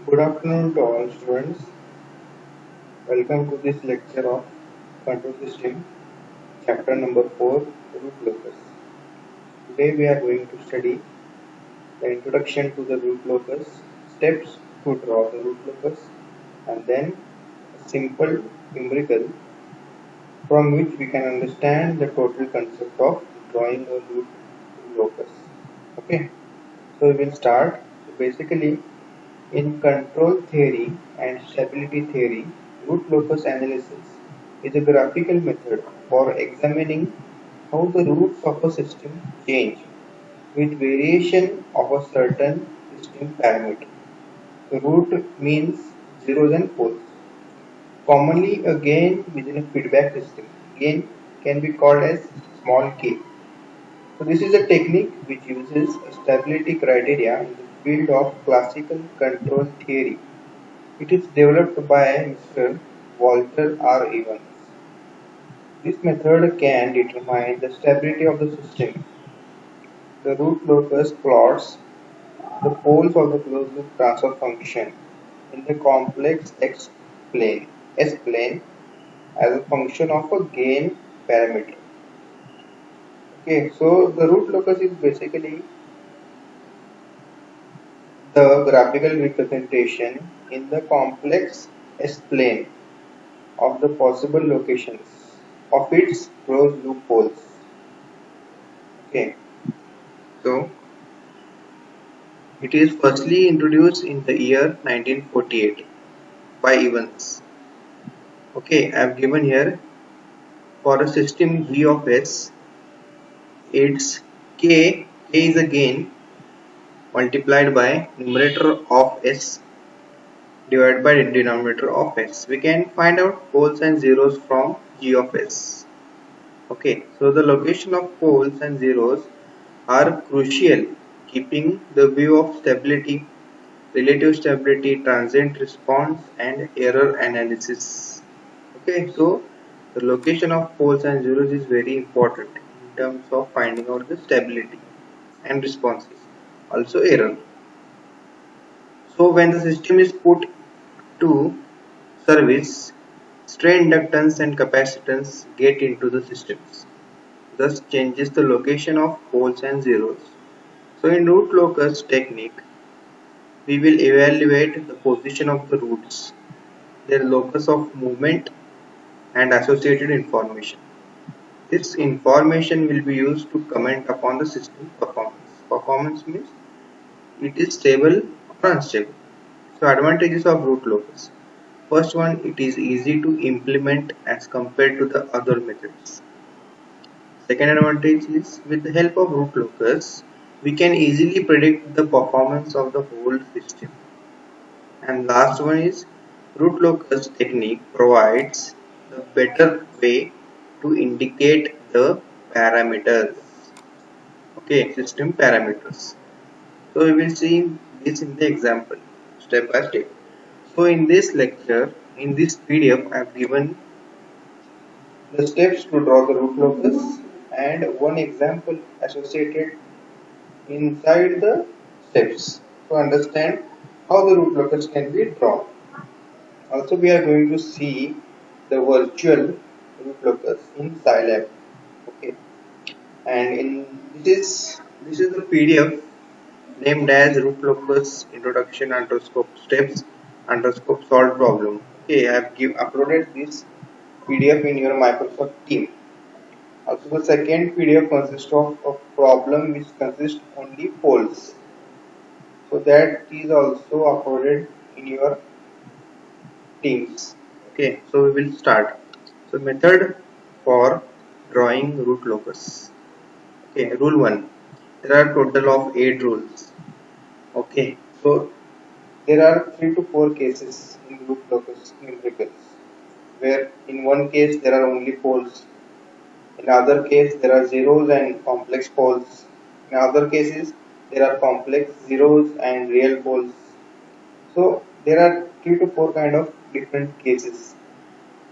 Good afternoon to all students. Welcome to this lecture of Control System, chapter number 4, Root Locus. Today we are going to study the introduction to the root locus, steps to draw the root locus, and then a simple numerical from which we can understand the total concept of drawing a root locus. Okay, so we will start. So basically, in control theory and stability theory, root locus analysis is a graphical method for examining how the roots of a system change with variation of a certain system parameter. The root means zeros and poles. Commonly, a gain within a feedback system. Gain can be called as small k. So this is a technique which uses a stability criteria in the field of classical control theory. It is developed by Mr. Walter R. Evans. This method can determine the stability of the system. The root locus plots the poles of the closed-loop transfer function in the complex S plane as a function of a gain parameter. Okay, so the root locus is basically the graphical representation in the complex S plane of the possible locations of its closed loop poles. Okay, so it is firstly introduced in the year 1948 by Evans. Okay, I have given here for a system V of S, its K is a gain multiplied by numerator of S divided by the denominator of S. We can find out poles and zeros from G of S. Okay, so the location of poles and zeros are crucial, keeping the view of stability, relative stability, transient response, and error analysis. Okay, so the location of poles and zeros is very important in terms of finding out the stability and responses, also error. So when the system is put to service, strain inductance and capacitance get into the systems, thus changes the location of poles and zeros. So in root locus technique, we will evaluate the position of the roots, their locus of movement and associated information. This information will be used to comment upon the system performance. Performance means it is stable or unstable. So advantages of root locus. First one, it is easy to implement as compared to the other methods. Second advantage is with the help of root locus, we can easily predict the performance of the whole system. And last one is root locus technique provides the better way to indicate the parameters. Okay, system parameters. So we will see this in the example step by step. So in this lecture, in this PDF, I have given the steps to draw the root locus and one example associated inside the steps to understand how the root locus can be drawn. Also, we are going to see the virtual root locus in Scilab. Okay, and in this is the PDF named as root locus introduction underscore steps underscore solved problem. Okay, I have uploaded this PDF in your Microsoft team. Also, the second PDF consists of a problem which consists only poles. So that is also uploaded in your teams. Okay, so we will start. So method for drawing root locus. Okay, rule 1. There are total of 8 rules. Okay, so there are 3 to 4 cases in root locus numericals, where in one case there are only poles. In other case, there are zeros and complex poles. In other cases, there are complex zeros and real poles. So there are 3 to 4 kind of different cases,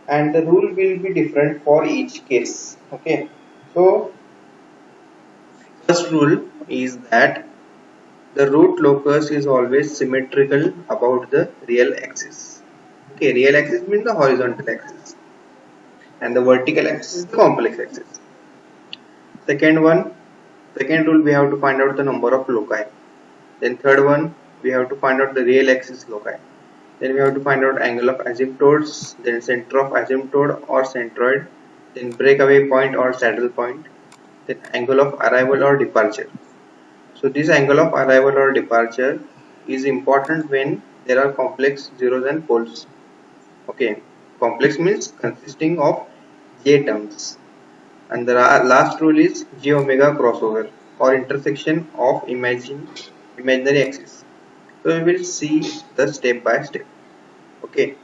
and the rule will be different for each case. Okay. So first rule is that the root locus is always symmetrical about the real axis. Okay, real axis means the horizontal axis, and the vertical axis is the complex axis. Second rule, we have to find out the number of loci. Then third one, we have to find out the real axis loci. Then we have to find out angle of asymptotes, then center of asymptote or centroid, then breakaway point or saddle point, then angle of arrival or departure. So this angle of arrival or departure is important when there are complex zeros and poles. Okay, complex means consisting of j terms. And the last rule is j omega crossover or intersection of imaginary axis. So we will see the step by step. Okay.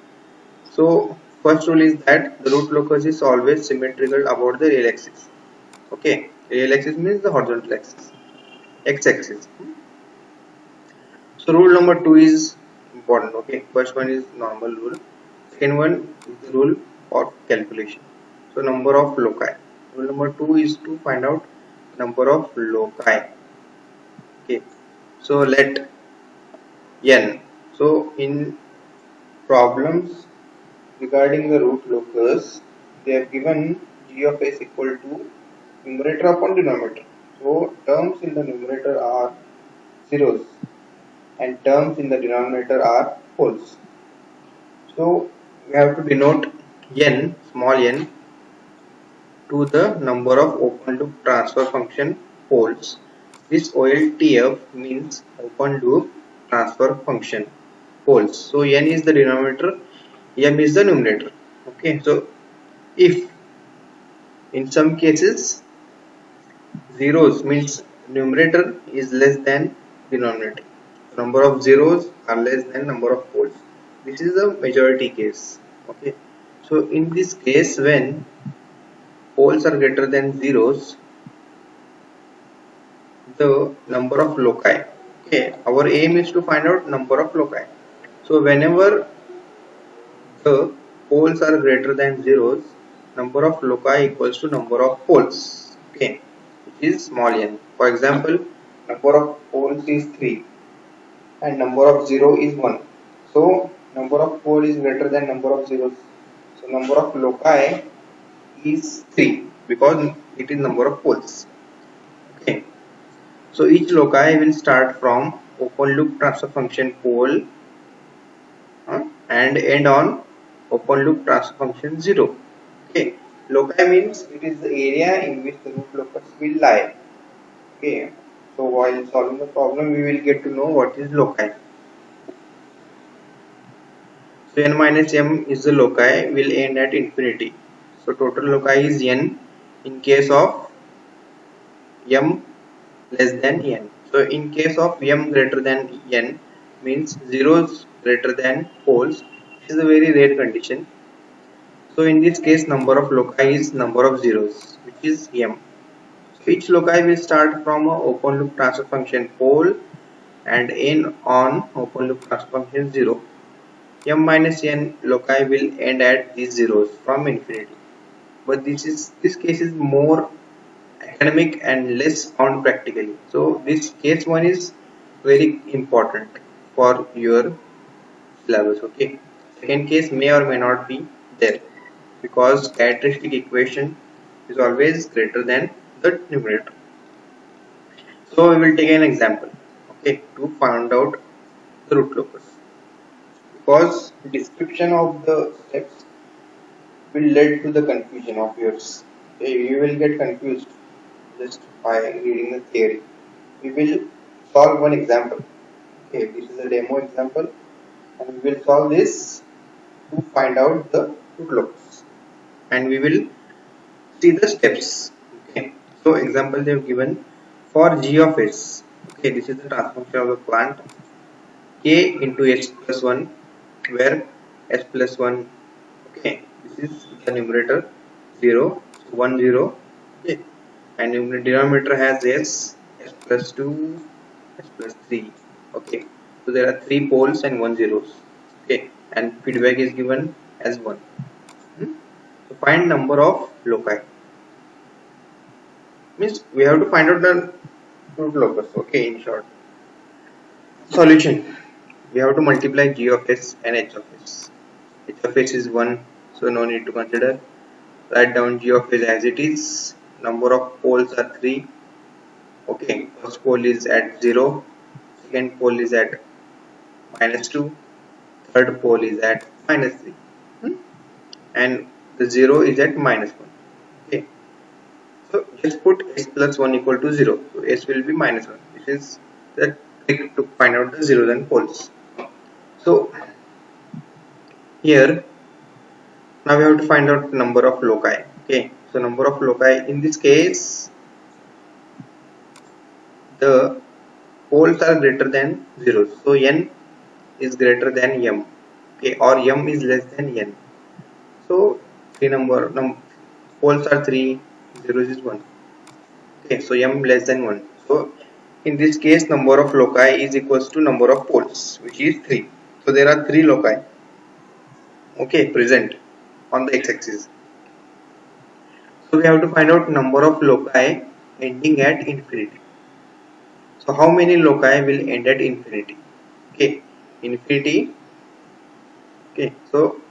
So first rule is that the root locus is always symmetrical about the real axis. Okay. Real axis means the horizontal axis, x-axis. So rule number 2 is important. Okay. First one is normal rule. Second one is the rule of calculation. So number of loci. Rule number 2 is to find out number of loci. Okay. So let n. So in problems regarding the root locus, they have given g of s equal to numerator upon denominator. So terms in the numerator are zeros and terms in the denominator are poles. So we have to denote n, small n, to the number of open loop transfer function poles. This OLTF means open loop transfer function poles. So n is the denominator, m is the numerator. Okay, so if in some cases zeros means numerator is less than denominator, number of zeros are less than number of poles. This is the majority case. Okay, so in this case, when poles are greater than zeros, the number of loci. Okay, our aim is to find out number of loci. So whenever the poles are greater than zeros, number of loci equals to number of poles. Okay, which is small n. For example, number of poles is 3 and number of 0 is 1. So number of poles is greater than number of zeros. So number of loci is 3 because it is number of poles. Okay, so each loci will start from open loop transfer function pole and end on open loop transfer function 0. Okay, loci means it is the area in which the root locus will lie. Okay, so while solving the problem, we will get to know what is loci. So n minus m is the loci will end at infinity. So total loci is n in case of m less than n. So in case of m greater than n means zeros greater than poles, which is a very rare condition. So in this case, number of loci is number of zeros, which is m. So each loci will start from a open loop transfer function pole and end on open loop transfer function 0. M minus n loci will end at these zeros from infinity. But this case is more academic and less found practically. So this case one is very important for your syllabus. Okay. Second case may or may not be there because characteristic equation is always greater than the numerator. So we will take an example. Okay, to find out the root locus. Because description of the steps will lead to the confusion of yours. Okay, you will get confused just by reading the theory. We will solve one example. Okay, this is a demo example and we will solve this to find out the root locus and we will see the steps. Okay, so example they have given for g of s. Okay, this is the transformation of the plant k into s plus 1 where s plus 1, okay, this is the numerator 0, 1 0, okay, and denominator has s plus 2, s plus 3, okay, so there are 3 poles and 1 zeros, okay, and feedback is given as 1. So find number of loci, means we have to find out the root locus, okay, in short. Solution. We have to multiply g of s and h of s. H of s is 1, so no need to consider. Write down g of s as it is. Number of poles are 3. Okay, first pole is at 0, second pole is at -2, third pole is at -3, and the 0 is at -1. Okay, so just put s plus 1 equal to 0. So s will be -1. This is the trick to find out the zeros and poles. So here now we have to find out number of loci. Okay, so number of loci in this case, the poles are greater than zeros. So n is greater than m. Okay, or m is less than n. So poles are 3, zeros is 1. Okay, so m less than 1. So in this case, number of loci is equals to number of poles, which is 3. So there are 3 loci, okay, present on the x-axis. So we have to find out number of loci ending at infinity. So how many loci will end at infinity? Okay, infinity. Okay, so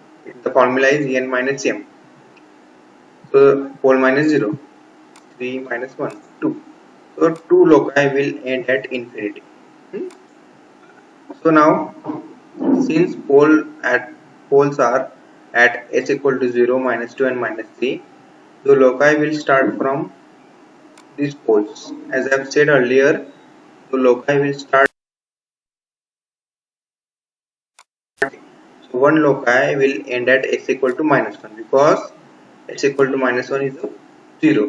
the formula is n minus m. So pole minus 0, 3 minus 1, 2. So 2 loci will end at infinity. So now, since poles are at s equal to 0, -2 and -3, the loci will start from these poles. As I have said earlier, the loci will start. So one loci will end at s equal to -1 because s equal to -1 is 0.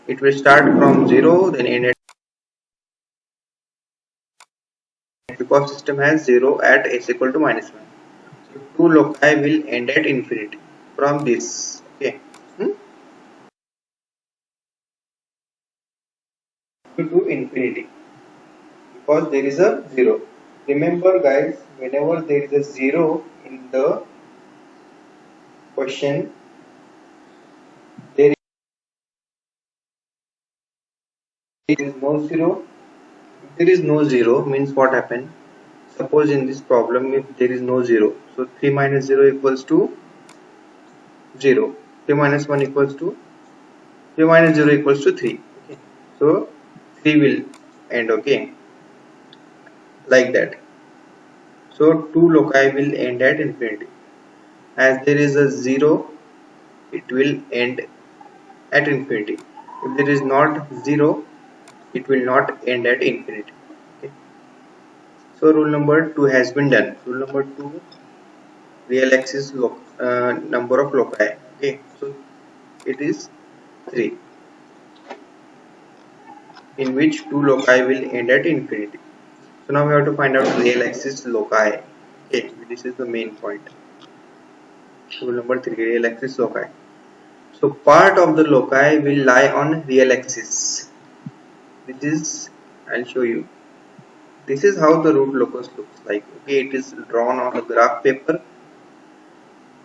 It will start from 0, then end at, because system has 0 at s equal to -1. So two loci will end at infinity from this. Okay. To infinity, because there is a 0. Remember guys, whenever there is a 0 in the question, there is no 0. If there is no 0, means what happened? Suppose in this problem, if there is no 0, so 3 minus 0 equals to 0. 3 minus 1 equals to 3 minus 0 equals to 3. Okay. So 3 will end, okay, like that. So two loci will end at infinity. As there is a 0, it will end at infinity. If there is not 0, it will not end at infinity. Okay. So rule number 2 has been done. Rule number 2, real axis number of loci. Okay, so it is 3, in which two loci will end at infinity. So now we have to find out real axis loci. Okay, this is the main point. Rule number 3, real axis loci. So part of the loci will lie on real axis. This is, I'll show you. This is how the root locus looks like. Okay, it is drawn on a graph paper.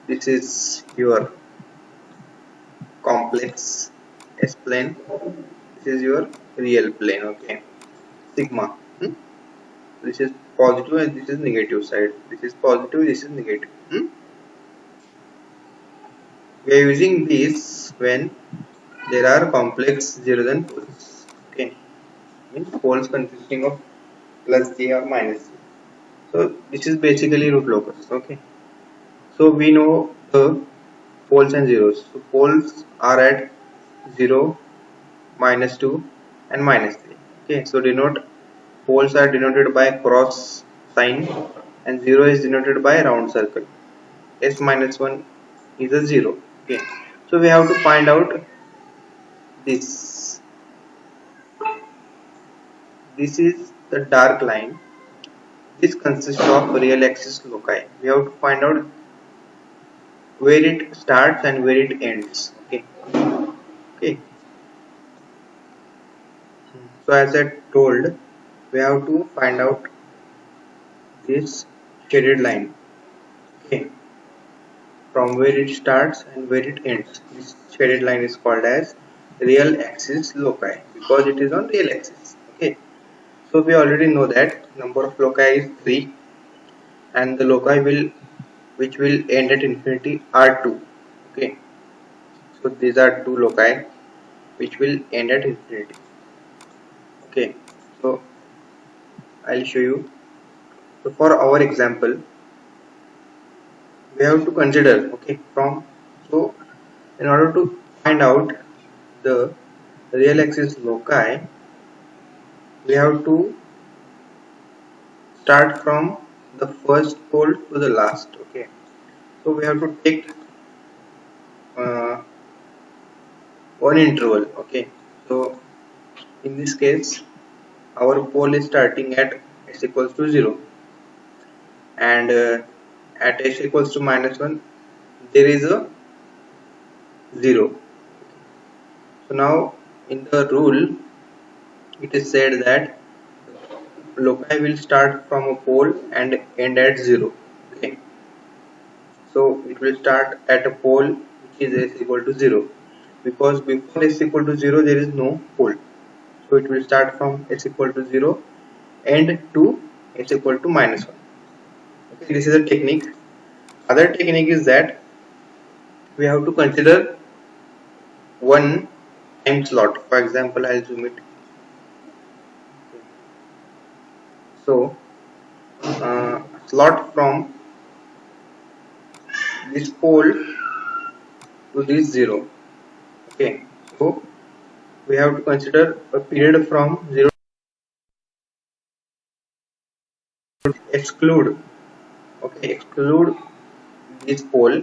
This is your complex S plane. This is your real plane. Okay, sigma. This is positive and this is negative side. This is positive, this is negative. We are using this when there are complex zeros and poles. Okay, means poles consisting of plus j or minus j. So this is basically root locus. Okay, so we know the poles and zeros. So poles are at 0, -2 and -3. Okay, so poles are denoted by cross sign and 0 is denoted by round circle. S minus 1 is a 0. Okay, so we have to find out this. This is the dark line. This consists of real axis loci. We have to find out where it starts and where it ends. Okay. Okay. So as I told, we have to find out this shaded line. Okay. From where it starts and where it ends. This shaded line is called as real axis loci because it is on real axis. Okay. So we already know that number of loci is 3 and the loci which will end at infinity are 2. Okay, so these are two loci which will end at infinity. Okay, so I'll show you. So for our example, we have to consider, okay, from, so in order to find out the real axis loci, we have to start from the first pole to the last. Okay, so we have to take uh, one interval. Okay, so in this case our pole is starting at s equals to 0, and at s equals to -1 there is a 0. So now in the rule it is said that loci will start from a pole and end at 0. Okay, so it will start at a pole which is s equal to 0, because before s equal to 0 there is no pole. So it will start from s equal to 0 end to s equal to -1. Okay, this is a technique. Other technique is that we have to consider one time slot. For example, I'll zoom it. So slot from this pole to this 0. Okay, so we have to consider a period from 0 to exclude. Okay, exclude this pole,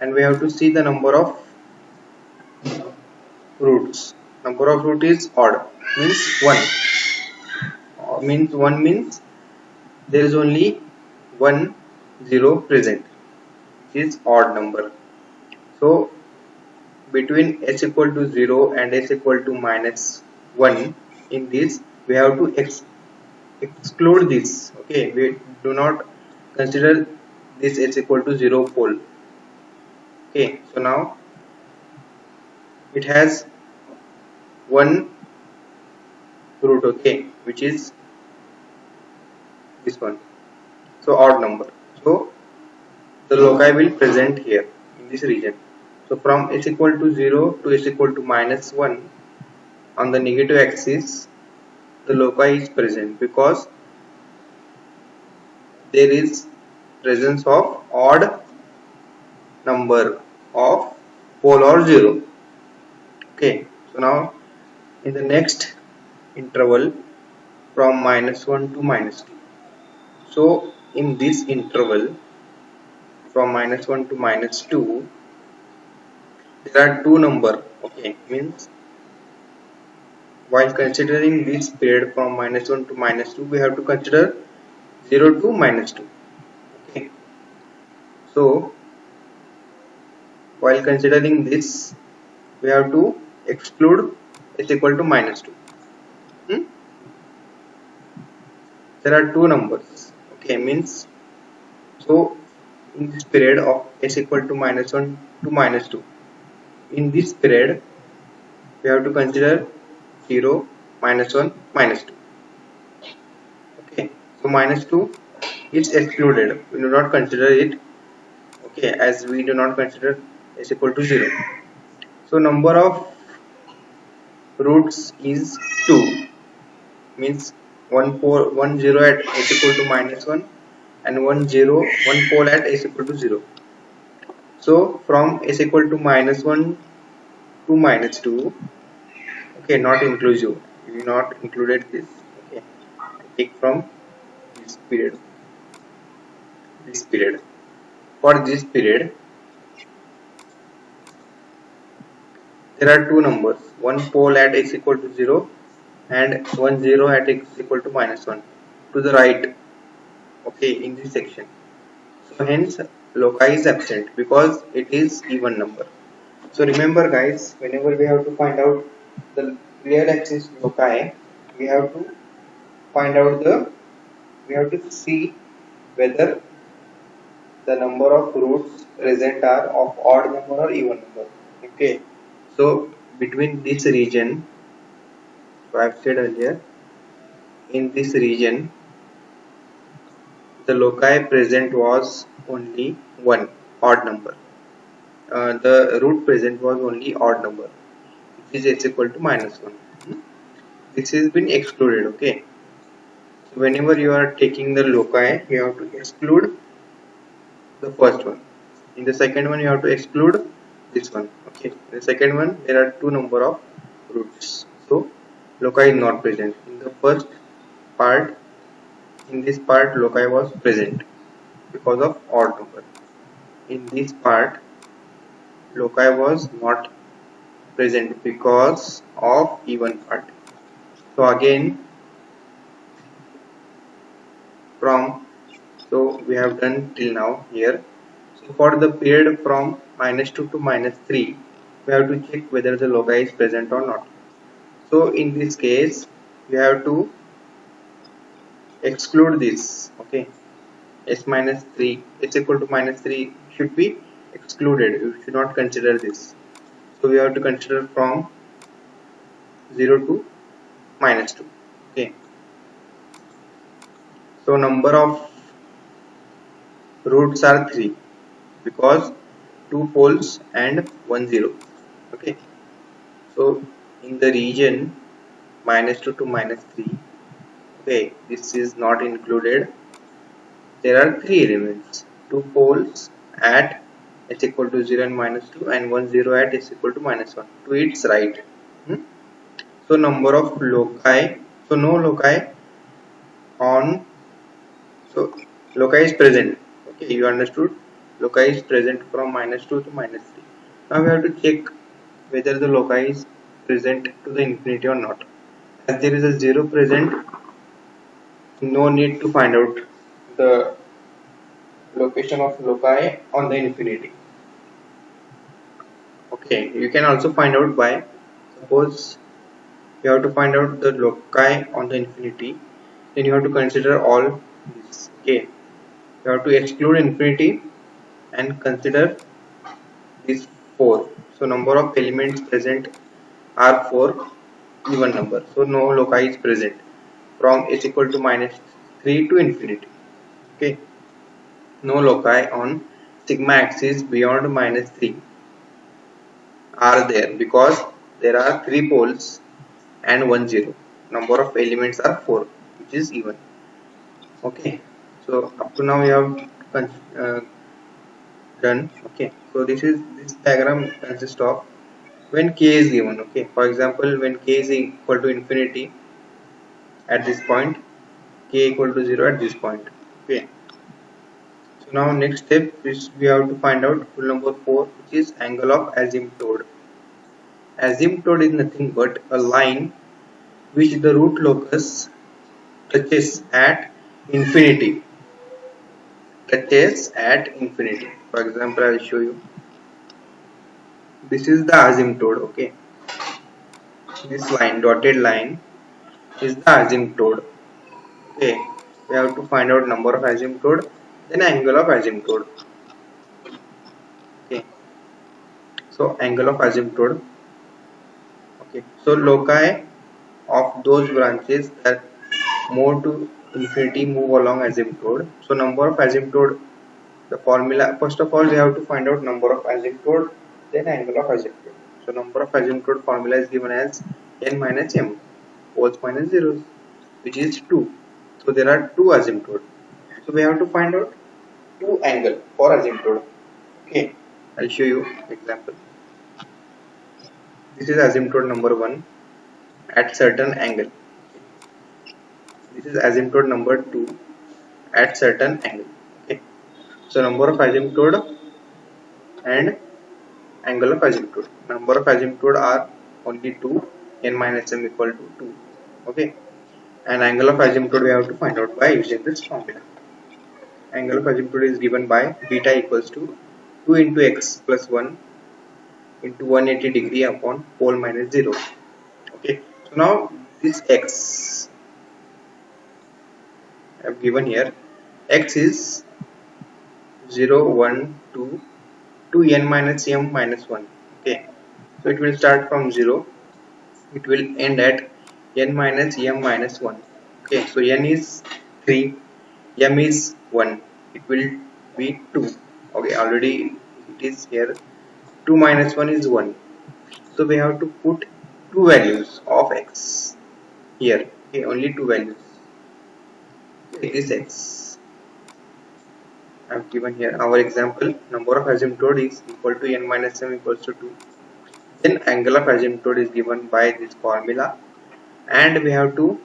and we have to see the number of roots. Number of root is odd, means 1. Means 1 means there is only one 0 present, which is odd number. So between s equal to 0 and s equal to -1, in this we have to exclude this. Okay, we do not consider this s equal to 0 pole. Okay, so now it has one root, okay, which is this one, so odd number. So the loci will present here in this region. So from s equal to 0 to s equal to -1 on the negative axis, the loci is present because there is presence of odd number of pole or 0. Okay, so now in the next interval from -1 to -2. So in this interval from -1 to -2, there are two number. Okay, means while considering this period from -1 to -2, we have to consider 0 to -2. Okay, so while considering this, we have to exclude s equal to -2. There are two numbers. Okay, means, so in this period of s equal to -1 to -2, in this period we have to consider 0, -1, -2. Okay, so -2 is excluded, we do not consider it. Okay, as we do not consider s equal to 0. So number of roots is 2, means one 0 at s equal to -1 and one pole at s equal to 0. So from s equal to -1 to -2, okay, not inclusive, we not included this. Okay, I take from this period. For this period there are two numbers, one pole at x equal to 0 and one 0 at x equal to -1 to the right. Okay, in this section. So hence loci is absent because it is even number. So remember guys, whenever we have to find out the real axis loci, we have to see whether the number of roots present are of odd number or even number. Okay, so between this region, so I have said earlier, in this region the loci present was only one odd number. The root present was only odd number, which is x equal to -1. This has been excluded. Okay. So whenever you are taking the loci, you have to exclude the first one. In the second one, you have to exclude this one. Okay. In the second one, there are two number of roots. So loci is not present. In the first part, in this part, loci was present because of odd number. In this part, loci was not present because of even part. So again, so we have done till now here. So for the period from -2 to -3, we have to check whether the loci is present or not. So in this case, we have to exclude this. Okay, s minus 3, s equal to -3 should be excluded. You should not consider this. So we have to consider from 0 to -2. Okay. So number of roots are 3 because 2 poles and 1 0. Okay. So in the region -2 to -3, okay, this is not included. There are 3 elements, 2 poles at s equal to 0 and -2 and 1 0 at s equal to -1 to its right. So number of loci, so no loci on, so loci is present. Okay, you understood? Loci is present from -2 to -3. Now we have to check whether the loci is present to the infinity or not. As there is a 0 present, no need to find out the location of loci on the infinity. Okay, you can also find out by, suppose you have to find out the loci on the infinity, then you have to consider all this. Okay, you have to exclude infinity and consider these 4. So number of elements present are 4 even number. So no loci is present from s equal to -3 to infinity. Okay, no loci on sigma axis beyond -3 are there because there are 3 poles and 1 0. Number of elements are 4, which is even. Okay, so up to now we have done. Okay, so this diagram consists of when k is given. Okay, for example, when k is equal to infinity at this point, k equal to 0 at this point. Okay, so now next step is we have to find out rule number 4, which is angle of asymptote. Asymptote is nothing but a line which the root locus touches at infinity. Touches at infinity. For example, I will show you. This is the asymptote. Okay, this line, dotted line, is the asymptote. Okay, we have to find out number of asymptote, then angle of asymptote. Okay, so angle of asymptote. Okay, so loci of those branches that move to infinity move along asymptote. So number of asymptote, the formula, first of all we have to find out number of asymptote, then angle of asymptote. So number of asymptote formula is given as n minus m, poles minus zeros, which is 2. So there are 2 asymptote. So we have to find out 2 angle for asymptote. Okay, I'll show you example. This is asymptote number 1 at certain angle. This is asymptote number 2 at certain angle. Okay, so number of asymptote and angle of asymptote. Number of asymptote are only 2, n minus m equal to 2. Okay, and angle of asymptote we have to find out by using this formula. Angle of asymptote is given by beta equals to 2 into x plus 1 into 180 degree upon pole minus 0. Okay, so now this x I have given here, x is 0, 1, 2, 2n minus m minus 1. Okay, so it will start from 0, it will end at n minus m minus 1. Okay, so n is 3, m is 1, it will be 2. Okay, already it is here. 2 minus 1 is 1. So we have to put two values of x here. Okay, only two values. Okay, this x. I have given here our example. Number of asymptote is equal to n minus m equals to 2. Then angle of asymptote is given by this formula, and we have to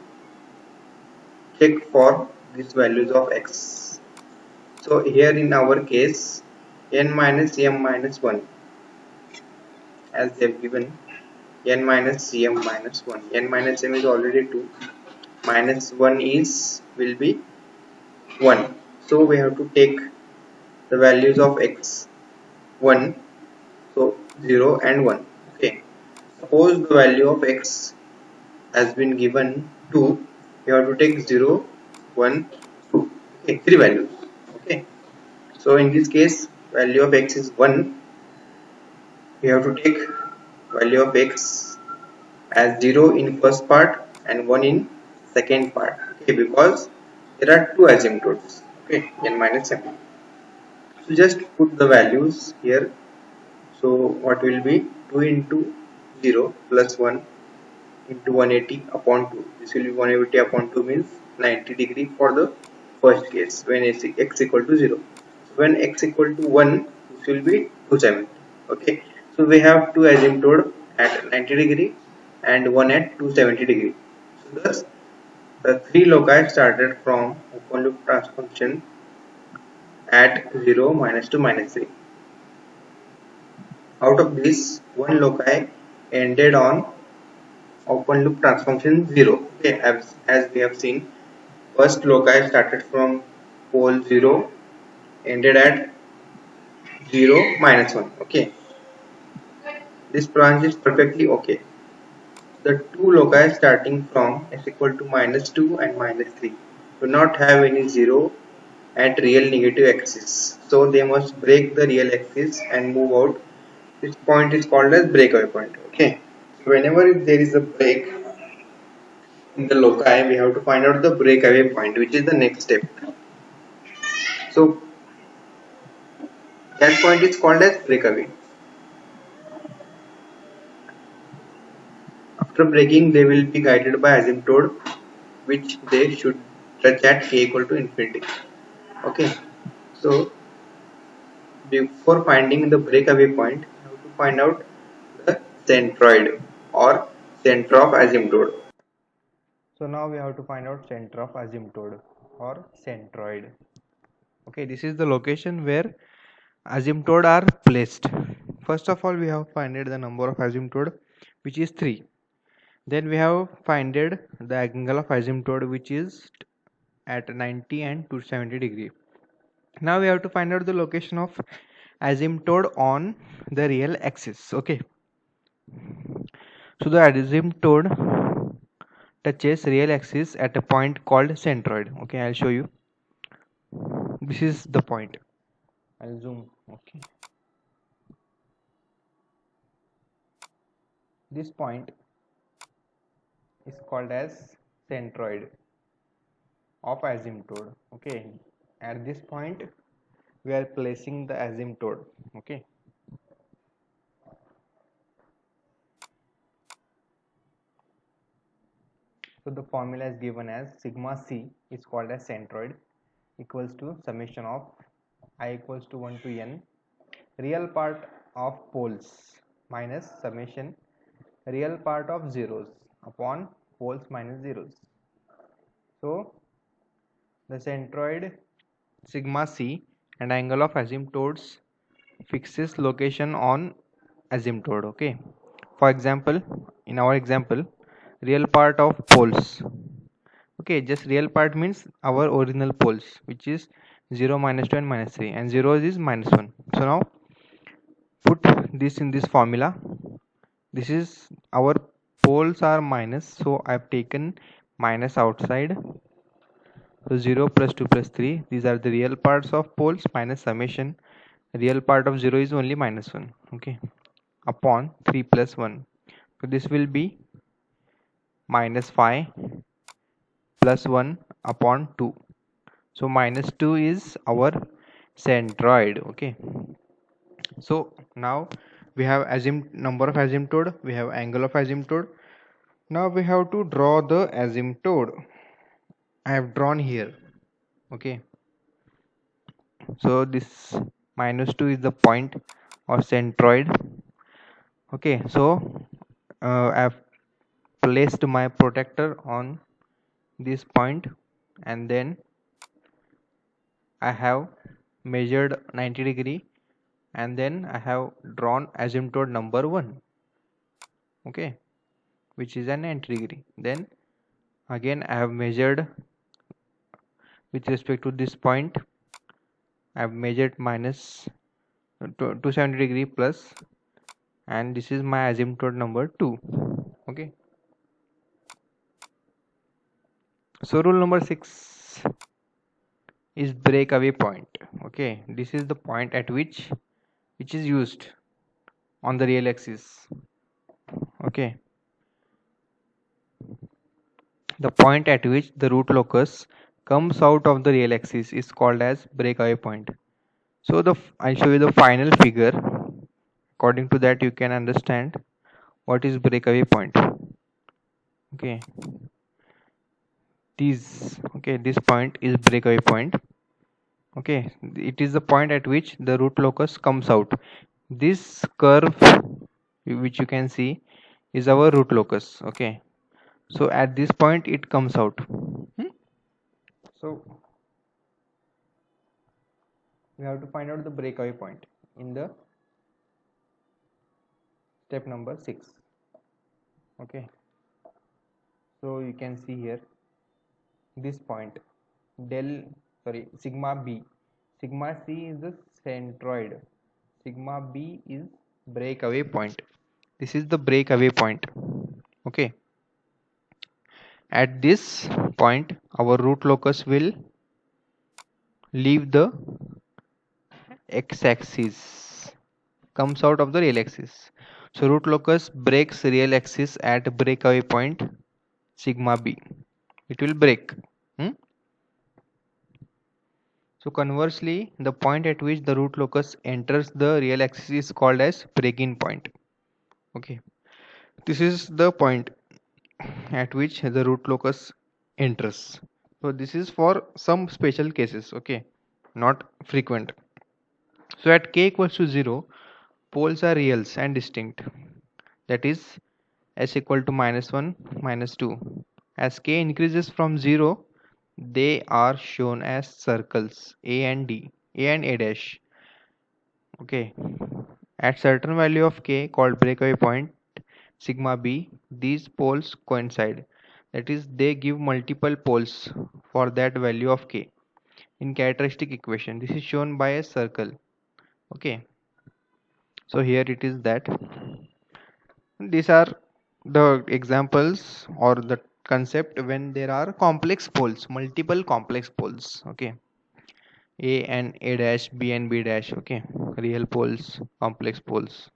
check for these values of x. So here in our case, n minus m minus 1, as they have given n minus m minus 1. N minus m is already 2, minus 1 is will be 1. So we have to take the values of x 1, so 0 and 1. Okay, suppose the value of x has been given 2, we have to take 0, 1, 2. Okay, three values. Okay, so in this case value of x is 1, we have to take value of x as 0 in first part and 1 in second part. Okay, because there are two asymptotes. Okay, n minus m. So just put the values here. So what will be 2 into 0 plus 1 into 180 upon 2. This will be 180 upon 2 means 90 degree for the first case when x equal to 0. So when x equal to 1, this will be 270. Okay, so we have two asymptote at 90 degree and one at 270 degree. So thus the three loci started from open loop transfunction at 0, minus 2, minus 3. Out of this, one loci ended on open loop transfunction 0. Okay, as we have seen, first loci started from pole 0, ended at 0, minus 1. Okay, this branch is perfectly okay. The two loci starting from s equal to minus 2 and minus 3 do not have any 0 at real negative axis. So they must break the real axis and move out. This point is called as breakaway point. Okay, so whenever there is a break in the loci, we have to find out the breakaway point, which is the next step. So that point is called as breakaway. After breaking, they will be guided by asymptote, which they should touch at k equal to infinity. Okay, so before finding the breakaway point, you have to find out the centroid or center of asymptote. So now we have to find out center of asymptote or centroid. Okay, this is the location where asymptote are placed. First of all, we have finded the number of asymptote, which is 3. Then we have finded the angle of asymptote, which is at 90 and 270 degree. Now we have to find out the location of asymptote on the real axis. Okay, so the asymptote touches real axis at a point called centroid. Okay, I'll show you. This is the point. I'll zoom. Okay, this point is called as centroid of asymptote. Okay, at this point we are placing the asymptote. Okay, so the formula is given as sigma c is called as centroid equals to summation of I equals to 1 to n real part of poles minus summation real part of zeros upon poles minus zeros. So the centroid sigma c and angle of asymptotes fixes location on asymptote. Okay, for example, in our example, real part of poles. Okay, just real part means our original poles, which is 0, minus 2 and minus 3, and 0 is minus 1. So now put this in this formula. This is our poles are minus, so I have taken minus outside. So 0 plus 2 plus 3, these are the real parts of poles minus summation. Real part of 0 is only minus 1. Okay, upon 3 plus 1. So this will be minus 5 plus 1 upon 2. So minus 2 is our centroid. Okay, so now we have number of asymptote, we have angle of asymptote. Now we have to draw the asymptote. I have drawn here. Okay, so this minus 2 is the point or centroid. Okay, so I have placed my protector on this point, and then I have measured 90 degree, and then I have drawn asymptote number 1. Okay, which is an 90 degree. Then again I have measured with respect to this point. I have measured minus 270 degree plus, and this is my asymptote number 2. Okay, so rule number 6 is breakaway point. Okay, this is the point at which is used on the real axis. Okay, the point at which the root locus comes out of the real axis is called as breakaway point. So I'll show you the final figure. According to that, you can understand what is breakaway point. Okay, this point is breakaway point. Okay, it is the point at which the root locus comes out. This curve which you can see is our root locus. Okay, so at this point it comes out. So we have to find out the breakaway point in the step number 6. Okay, so you can see here this point sigma b. Sigma c is the centroid, sigma b is breakaway point. This is the breakaway point. Okay, at this point our root locus will leave the x-axis, comes out of the real axis. So root locus breaks real axis at breakaway point sigma b. It will break. So conversely, the point at which the root locus enters the real axis is called as break-in point. Okay, this is the point at which the root locus enters. So this is for some special cases. Okay, not frequent. So at k equals to 0, poles are reals and distinct. That is s equal to -1, -2. As k increases from 0, they are shown as circles a and d, a and a dash. Okay, at certain value of k called breakaway point sigma b, these poles coincide. That is, they give multiple poles for that value of k in characteristic equation. This is shown by a circle. Okay, so here it is that these are the examples or the concept when there are complex poles, multiple complex poles. Okay, a and a dash, b and b dash. Okay, real poles, complex poles.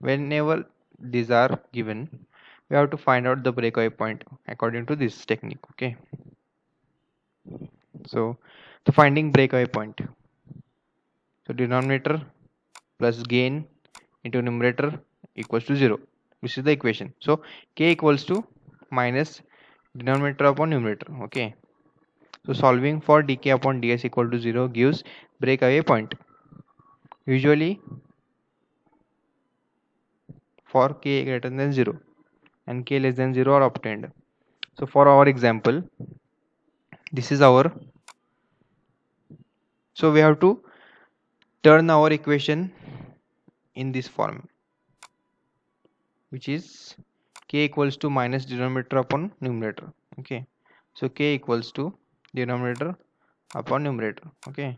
Whenever these are given, we have to find out the breakaway point according to this technique. Okay, so the finding breakaway point, so denominator plus gain into numerator equals to 0. This is the equation. So k equals to minus denominator upon numerator. Okay, so solving for dk upon ds equal to 0 gives breakaway point. Usually for k greater than 0 and k less than 0 are obtained. So for our example, this is our, so we have to turn our equation in this form, which is k equals to minus denominator upon numerator. Okay, so k equals to denominator upon numerator. Okay,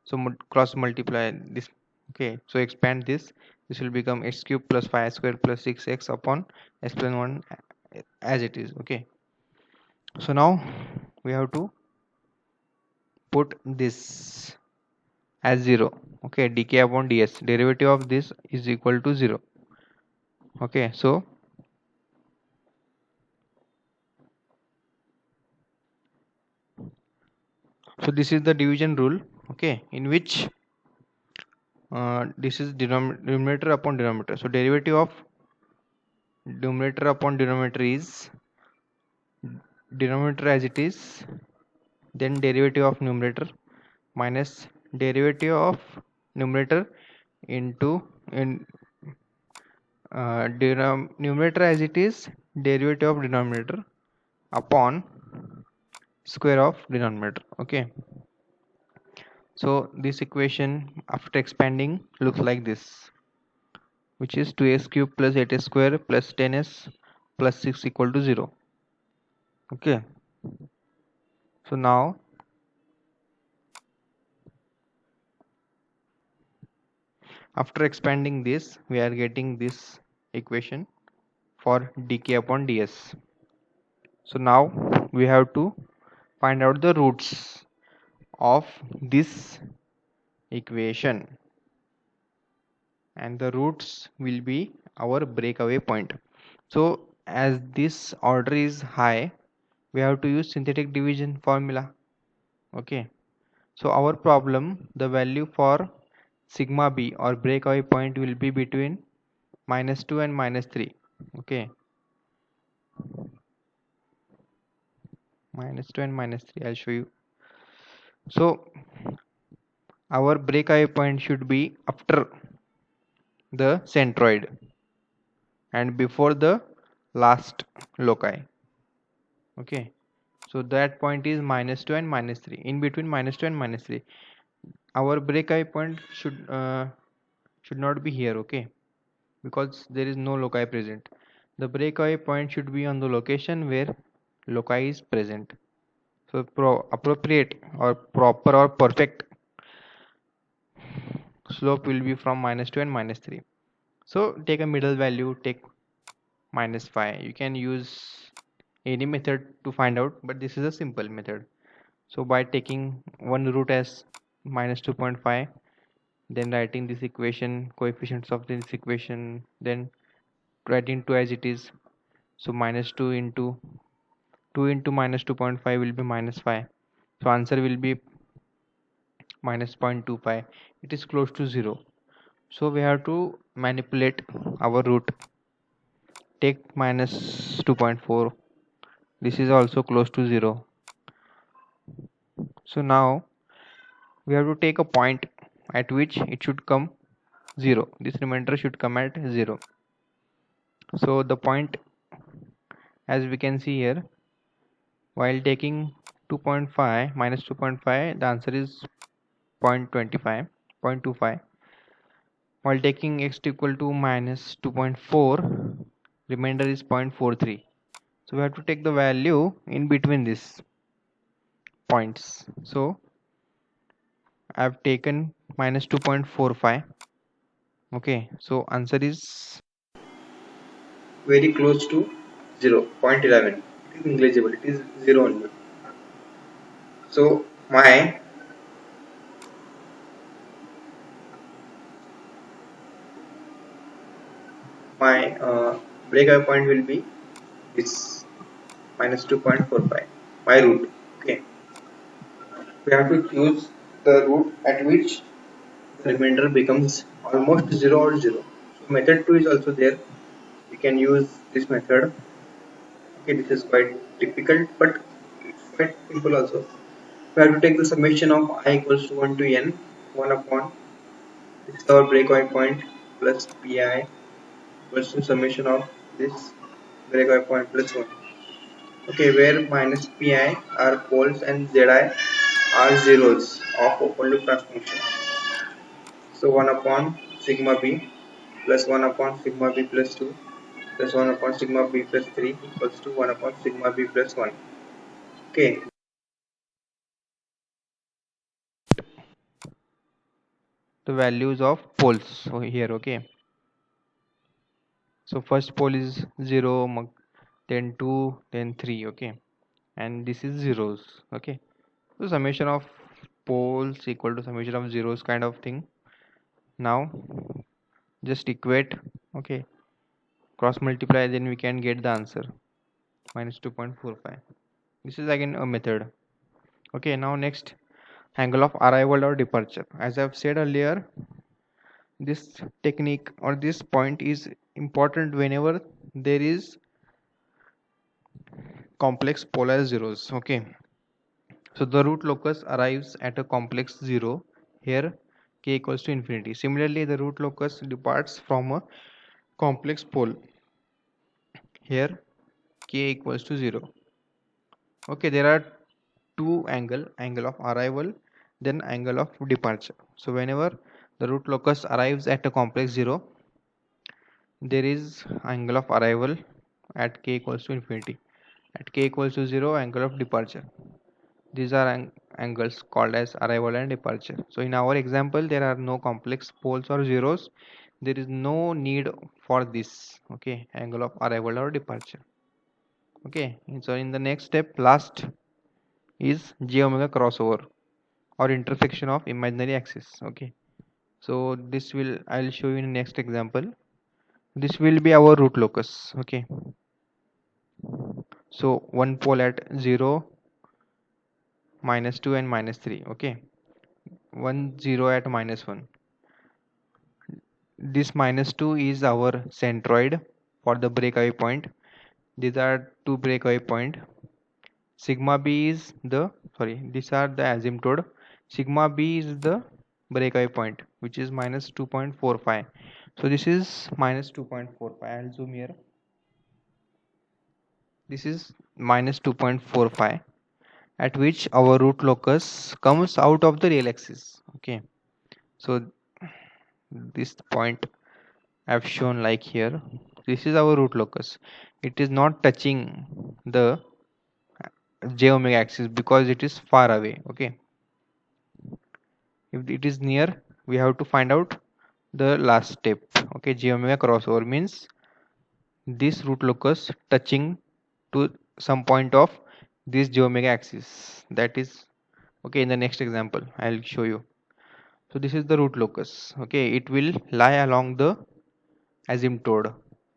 so cross multiply this. Okay, so expand this, this will become x cube plus 5 square plus 6x upon x plus 1 as it is. Okay, so now we have to put this as 0. Okay, dk upon ds, derivative of this is equal to 0. Okay, so So this is the division rule, okay, in which this is numerator upon denominator. So derivative of numerator upon denominator is denominator as it is, then derivative of numerator minus derivative of numerator into in numerator as it is, derivative of denominator upon square of denominator. Okay, so this equation after expanding looks like this, which is 2x cube plus 8s square plus 10s plus 6 equal to 0. Okay, so now after expanding this we are getting this equation for dk upon ds. So now we have to find out the roots of this equation, and the roots will be our breakaway point. So as this order is high, we have to use synthetic division formula. Okay, so our problem, the value for sigma b or breakaway point will be between -2 and -3. Okay, -2 and -3, I'll show you. So our breakaway point should be after the centroid and before the last loci. Okay, so that point is -2 and -3, in between -2 and -3. Our breakaway point should not be here. Okay, because there is no loci present. The breakaway point should be on the location where loci is present. So appropriate or proper or perfect slope will be from -2 and -3. So take a middle value, take -5. You can use any method to find out, but this is a simple method. So by taking one root as -2.5, then writing this equation, coefficients of this equation, then writing 2 as it is. So -2 into 2 into -2.5 will be -5. So answer will be -0.25. It is close to 0. So we have to manipulate our root. Take -2.4. This is also close to 0. So now we have to take a point at which it should come 0. This remainder should come at 0. So the point, as we can see here, while taking 2.5 -2.5, the answer is 0.25, 0.25. While taking x equal to -2.4, remainder is 0.43. So we have to take the value in between these points. So I have taken -2.45. Okay, so answer is Very close to 0, 0.11. It is negligible, it is 0 only. So my breakaway point will be this -2.45, my root. Okay, we have to choose the root at which the remainder becomes almost 0 or 0. So method 2 is also there. We can use this method. Okay, this is quite difficult, but it's quite simple also. We have to take the summation of I equals to 1 to n, 1 upon this is our breakaway point plus pi equals to summation of this breakaway point plus 1. Okay, where minus pi are poles and zi are zeros of open loop transformation. So 1 upon sigma b plus 1 upon sigma b plus 2 plus 1 upon sigma b plus 3 equals to 1 upon sigma b plus 1. Okay, the values of poles over here. Okay, so first pole is 0, then 2, then 3. Okay, and this is zeros. Okay, so summation of poles equal to summation of zeros kind of thing. Now just equate. Okay, cross multiply, then we can get the answer -2.45. This is again a method. Okay, now next angle of arrival or departure. As I've said earlier, this technique or this point is important whenever there is complex polar zeros. Okay, so the root locus arrives at a complex zero here, k equals to infinity. Similarly, the root locus departs from a complex pole here, k equals to 0. Okay, there are two angle of arrival, then angle of departure. So whenever the root locus arrives at a complex 0, there is angle of arrival at k equals to infinity. At k equals to 0, angle of departure. These are angles called as arrival and departure. So in our example, there are no complex poles or zeros. There is no need for this. Okay, angle of arrival or departure. Okay, so in the next step, last is j omega crossover or intersection of imaginary axis. Okay, so this will I'll show you in next example. This will be our root locus. Okay, so one pole at 0, -2 and -3. Okay, 1 0 at -1. This -2 is our centroid for the breakaway point. These are two breakaway point. Sigma b is the these are the asymptote. Sigma b is the breakaway point, which is -2.45. So this is -2.45. I'll zoom here. This is -2.45, at which our root locus comes out of the real axis. Okay, so this point I've shown like here. This is our root locus. It is not touching the j omega axis because it is far away. Okay, if it is near, we have to find out the last step. Okay, j omega crossover means this root locus touching to some point of this j omega axis. That is okay. In the next example, I'll show you. So this is the root locus. Okay, it will lie along the asymptote.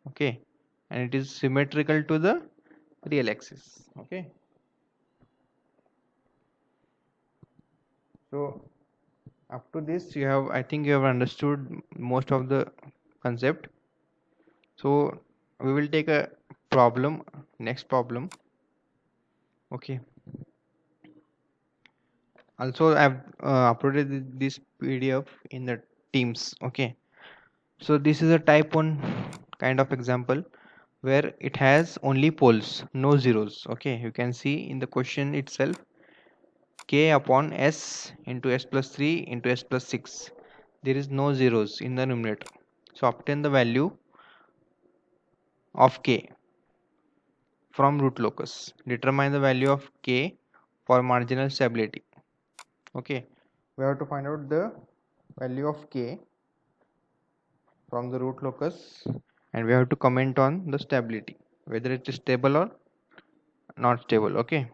Okay, and it is symmetrical to the real axis. Okay, so up to this, you have, I think you have understood most of the concept. So we will take a problem, next problem. Okay, also I've uploaded this PDF in the Teams. Okay, so this is a type 1 kind of example where it has only poles, no zeros. Okay, you can see in the question itself, k upon s into s plus 3 into s plus 6. There is no zeros in the numerator. So obtain the value of k from root locus. Determine the value of k for marginal stability. Okay, we have to find out the value of k from the root locus, and we have to comment on the stability, whether it is stable or not stable. Okay,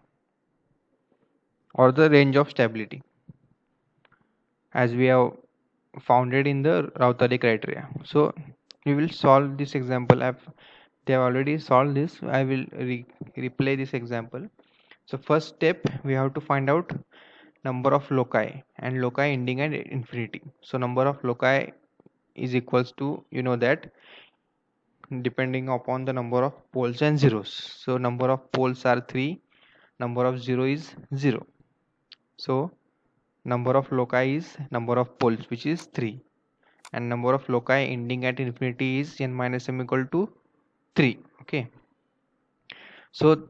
or the range of stability as we have founded in the Rautari criteria. So we will solve this example. They have already solved this. I will replay this example. So first step, we have to find out number of loci and loci ending at infinity. So number of loci is equals to, you know that, depending upon the number of poles and zeros. So number of poles are 3, number of 0 is 0. So number of loci is number of poles, which is 3, and number of loci ending at infinity is n minus m equal to 3. Okay, so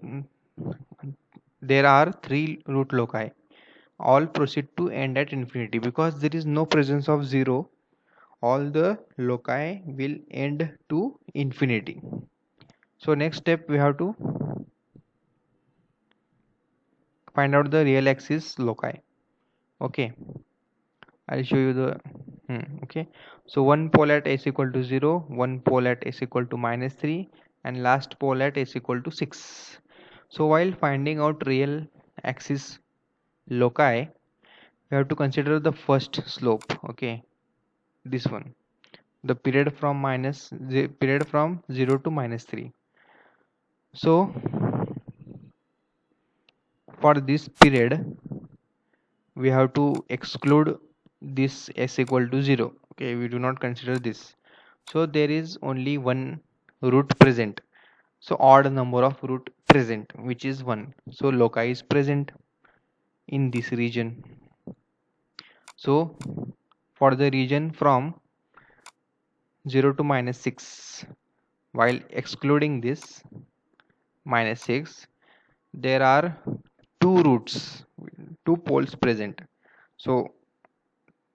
there are 3 root loci. All proceed to end at infinity because there is no presence of 0. All the loci will end to infinity. So next step, we have to find out the real axis loci. Okay, I'll show you the okay, so one pole at s equal to 0, one pole at s equal to -3, and last pole at s equal to 6. So while finding out real axis loci, we have to consider the first slope. Okay, this one, the period from period from 0 to -3. So for this period, we have to exclude this s equal to 0. Okay, we do not consider this. So there is only one root present, so odd number of root present, which is 1. So loci is present in this region. So for the region from 0 to -6, while excluding this -6, there are two roots, two poles present. So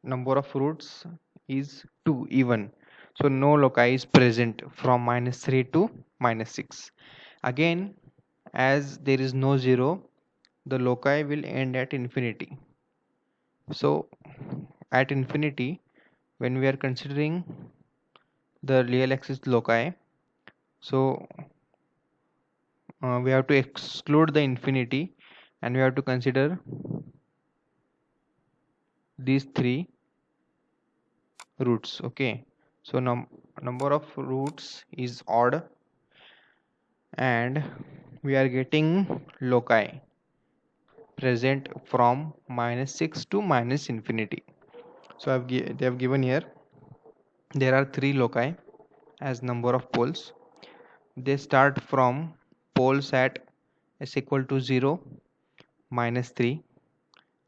number of roots is 2 even. So no loci is present from -3 to -6. Again, as there is no 0, the loci will end at infinity. So at infinity, when we are considering the real axis loci, so we have to exclude the infinity and we have to consider these three roots. Okay, so number of roots is odd and we are getting loci present from -6 to -infinity. So they have given here there are three loci as number of poles. They start from poles at s equal to 0, -3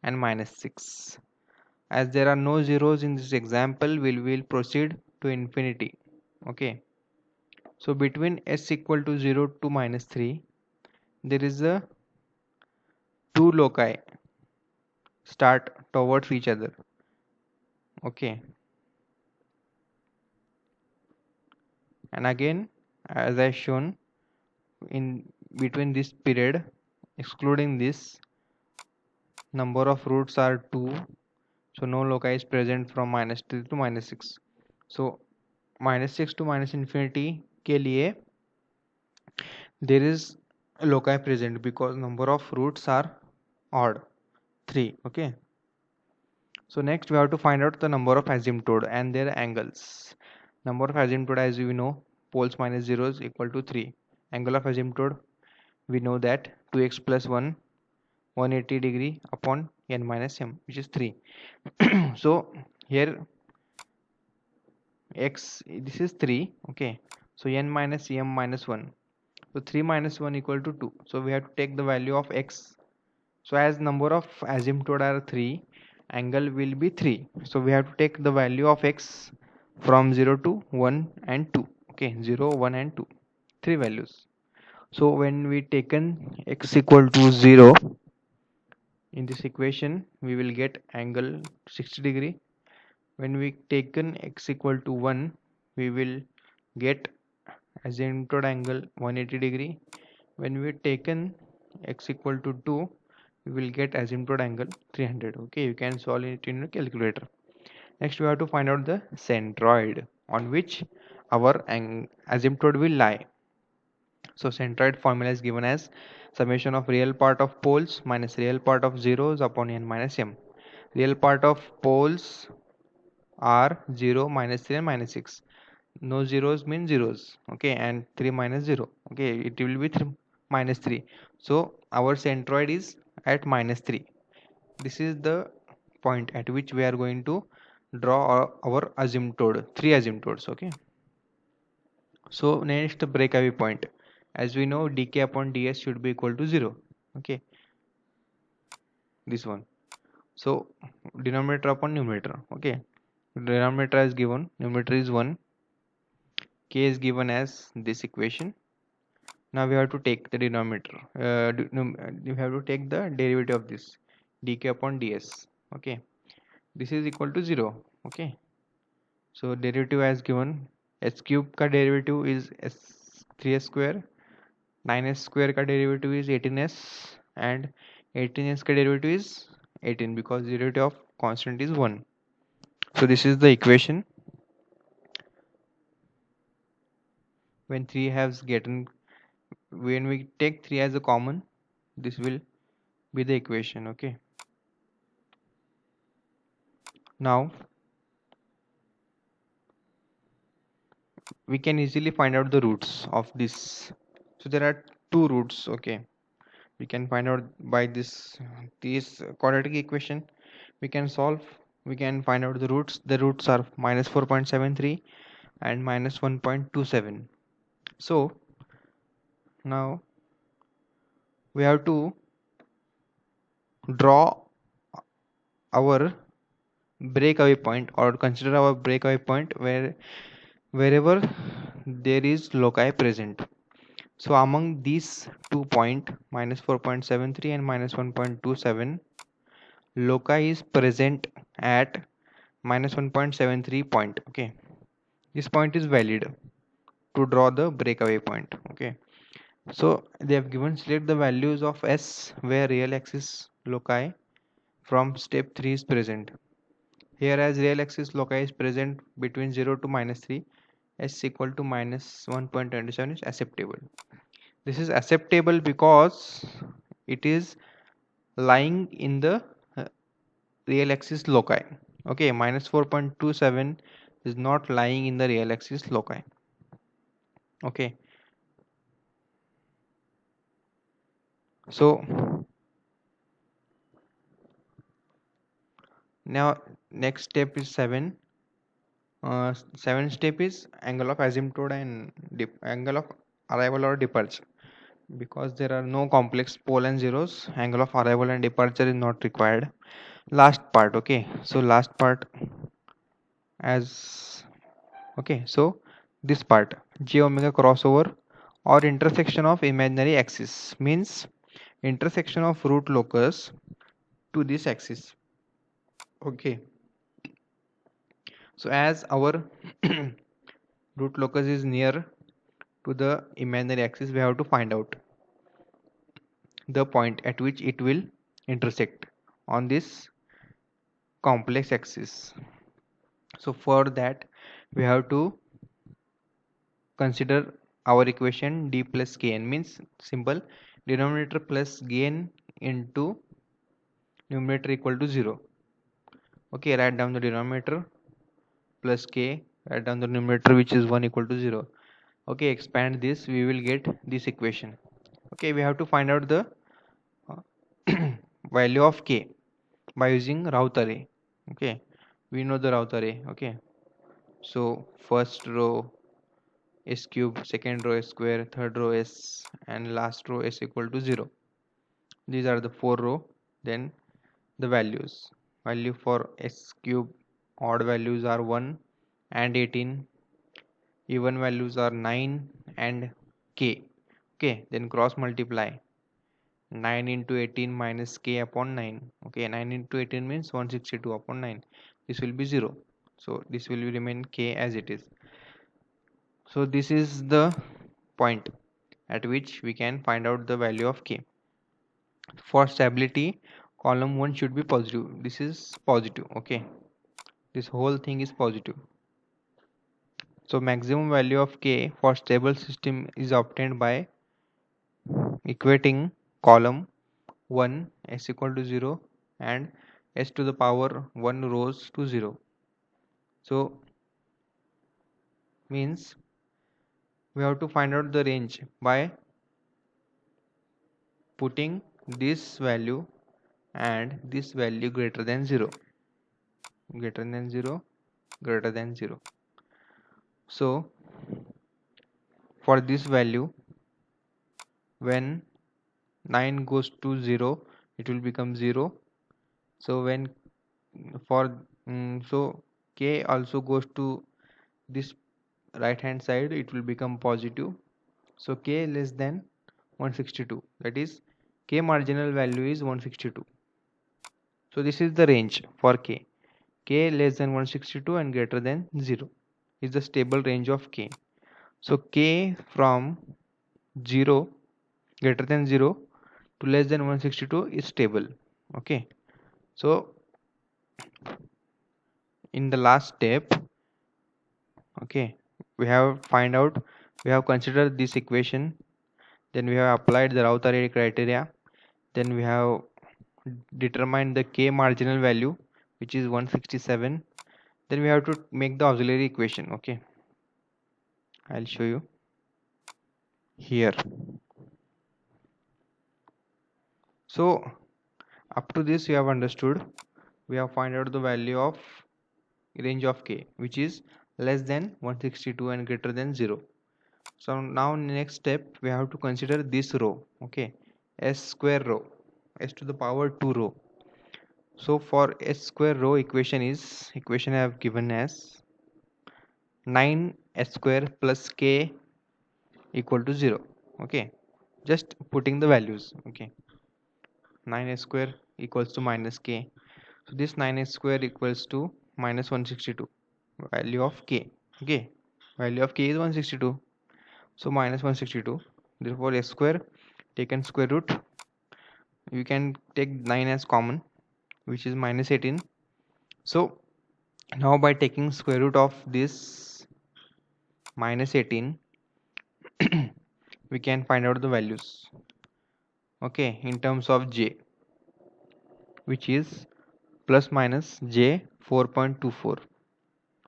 and -6. As there are no zeros in this example, we will proceed to infinity. Okay, so between s equal to 0 to -3, there is a two loci start towards each other. Okay, and again, as I shown, in between this period, excluding this, number of roots are 2, so no loci is present from -3 to -6. So -6 to -infinity के लिए there is a loci present because number of roots are odd, 3. Okay, so next we have to find out the number of asymptote and their angles. Number of asymptote, as we know, poles minus zeros equal to 3. Angle of asymptote, we know that 2x plus 1, 180 degree upon n minus m, which is 3. So here x, this is 3. Okay, so n minus m minus 1, so 3 minus 1 equal to 2. So we have to take the value of x. So as number of asymptote are 3, angle will be 3. So we have to take the value of x from 0 to 1 and 2. Okay, 0, 1 and 2, 3 values. So when we taken x equal to 0 in this equation, we will get angle 60 degree. When we taken x equal to 1, we will get asymptote angle 180 degree. When we taken x equal to 2, we will get asymptote angle 300. Okay, you can solve it in a calculator. Next we have to find out the centroid on which our asymptote will lie. So centroid formula is given as summation of real part of poles minus real part of zeros upon n minus m. Real part of poles are 0, -3 and -6. No zeros mean zeros. Okay, and 3 minus 0. Okay, it will be -3. So our centroid is at -3. This is the point at which we are going to draw our asymptote, three asymptotes. Okay, so next breakaway point, as we know dk upon ds should be equal to 0. Okay, this one. So denominator upon numerator. Okay, denominator is given, numerator is 1, k is given as this equation. Now we have to take the denominator, we have to take the derivative of this dk upon ds. Okay, this is equal to 0. Okay, so derivative as given, h cube का derivative is s 3s square, 9s square का derivative is 18s, and 18s का derivative is 18 because derivative of constant is 1. So this is the equation. When 3 has gotten, when we take 3 as a common, this will be the equation. Okay, now we can easily find out the roots of this. So there are two roots. Okay, we can find out by this quadratic equation. we can solve, we can find out the roots. The roots are minus 4.73 and minus 1.27. So now we have to draw our breakaway point, or consider our breakaway point wherever there is loci present. So among these 2 point, minus 4.73 and minus 1.27, loci is present at minus 1.73 point. Okay, this point is valid to draw the breakaway point. Okay, so they have given, select the values of s where real axis loci from step 3 is present. Here, as real axis loci is present between 0 to minus 3, s equal to minus 1.27 is acceptable. This is acceptable because it is lying in the real axis loci. Okay, minus 4.27 is not lying in the real axis loci. Okay, so now next step is 7. Seventh step is angle of asymptote and angle of arrival or departure. Because there are no complex pole and zeros, angle of arrival and departure is not required. Last part. Okay, so last part, as okay, so this part, j omega crossover or intersection of imaginary axis, means intersection of root locus to this axis. Okay, so as our root locus is near to the imaginary axis, we have to find out the point at which it will intersect on this complex axis. So for that, we have to consider our equation d plus kn, means simple, denominator plus gain into numerator equal to 0. Okay, write down the denominator plus k, write down the numerator which is 1 equal to 0. Okay, expand this, we will get this equation. Okay, we have to find out the value of k by using Raut array. Okay, we know the Raut array. Okay, so first row s cube, second row s square, third row s, and last row s equal to 0. These are the 4 row. Then the values, value for s cube, odd values are 1 and 18, even values are 9 and k. Okay, then cross multiply 9 into 18 minus k upon 9. Okay, 9 into 18 means 162 upon 9. This will be 0. So this will remain k as it is. So this is the point at which we can find out the value of k. For stability, column 1 should be positive. This is positive. Okay, this whole thing is positive. So maximum value of k for stable system is obtained by equating column 1 s equal to 0 and s to the power 1 rows to 0. So means we have to find out the range by putting this value and this value greater than 0, greater than 0, greater than 0. So for this value, when 9 goes to 0, it will become 0. So when for so k also goes to this right hand side, it will become positive. So k less than 162, that is k marginal value is 162. So this is the range for k less than 162 and greater than 0 is the stable range of k. So k from 0, greater than 0 to less than 162 is stable. Okay, so in the last step, okay, we have find out, we have considered this equation, then we have applied the Raut array criteria, then we have determined the k marginal value which is 167, then we have to make the auxiliary equation. Okay, I'll show you here. So up to this you have understood we have find out the value of range of k, which is less than 162 and greater than 0. So now next step we have to consider this row. Okay, s square row, s to the power 2 row. So for s square row equation I have given as 9 s square plus k equal to 0. Okay, just putting the values. Okay, 9 s square equals to minus k. So this 9 s square equals to minus 162, value of k. Okay, value of k is 162, so minus 162. Therefore s square taken square root, you can take 9 as common, which is minus 18. So now by taking square root of this minus 18, we can find out the values. Okay, in terms of j, which is plus minus j 4.24.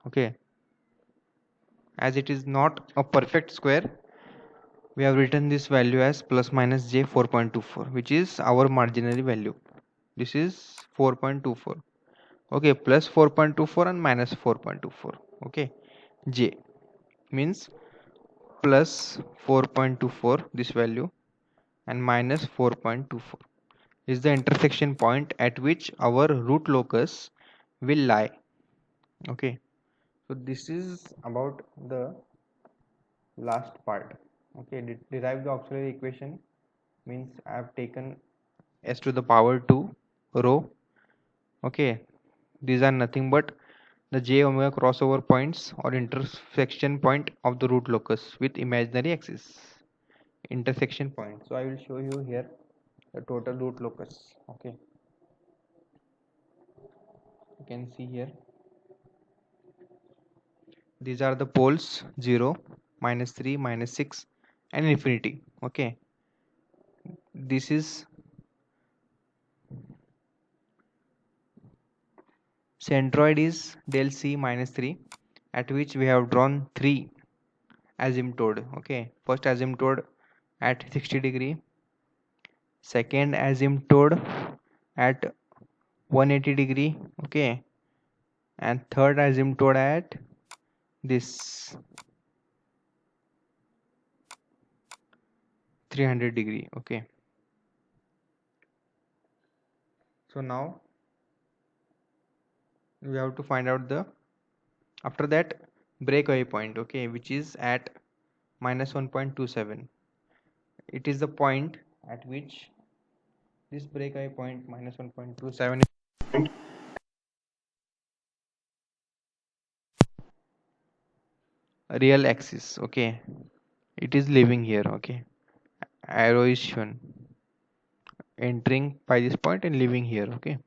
Okay, as it is not a perfect square, we have written this value as plus minus j 4.24, which is our marginary value. This is 4.24. Okay, plus 4.24 and minus 4.24. Okay, j means plus 4.24, this value, and minus 4.24 is the intersection point at which our root locus will lie. Okay, so this is about the last part. Okay, derive the auxiliary equation means I have taken s to the power 2 row. Okay, these are nothing but the j omega crossover points or intersection point of the root locus with imaginary axis. Intersection point, so I will show you here the total root locus. Okay, you can see here these are the poles 0, minus 3, minus 6 and infinity. Okay, this is centroid is del c minus 3, at which we have drawn 3 asymptote. Okay, first asymptote at 60 degree, second asymptote at 180 degree. Okay, and third asymptote at this 300 degree. Okay, so now we have to find out the after that breakaway point. Okay, which is at minus 1.27. It is the point at which this breakaway point minus 1.27 is real axis. Okay, it is living here. Okay, arrow is shown entering by this point and leaving here. Okay,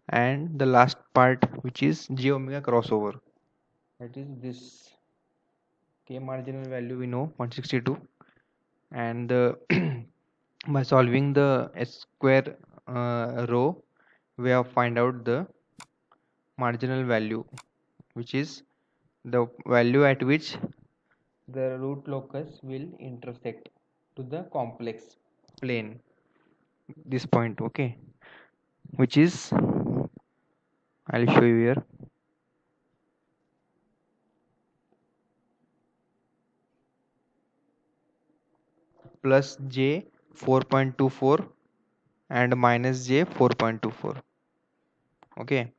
and the last part, which is j omega crossover, that is this k marginal value we know 162, and by solving the s square row we have find out the marginal value, which is the value at which the root locus will intersect to the complex plane, this point. Okay, which is I'll show you here, plus j 4.24 and minus j 4.24. Okay,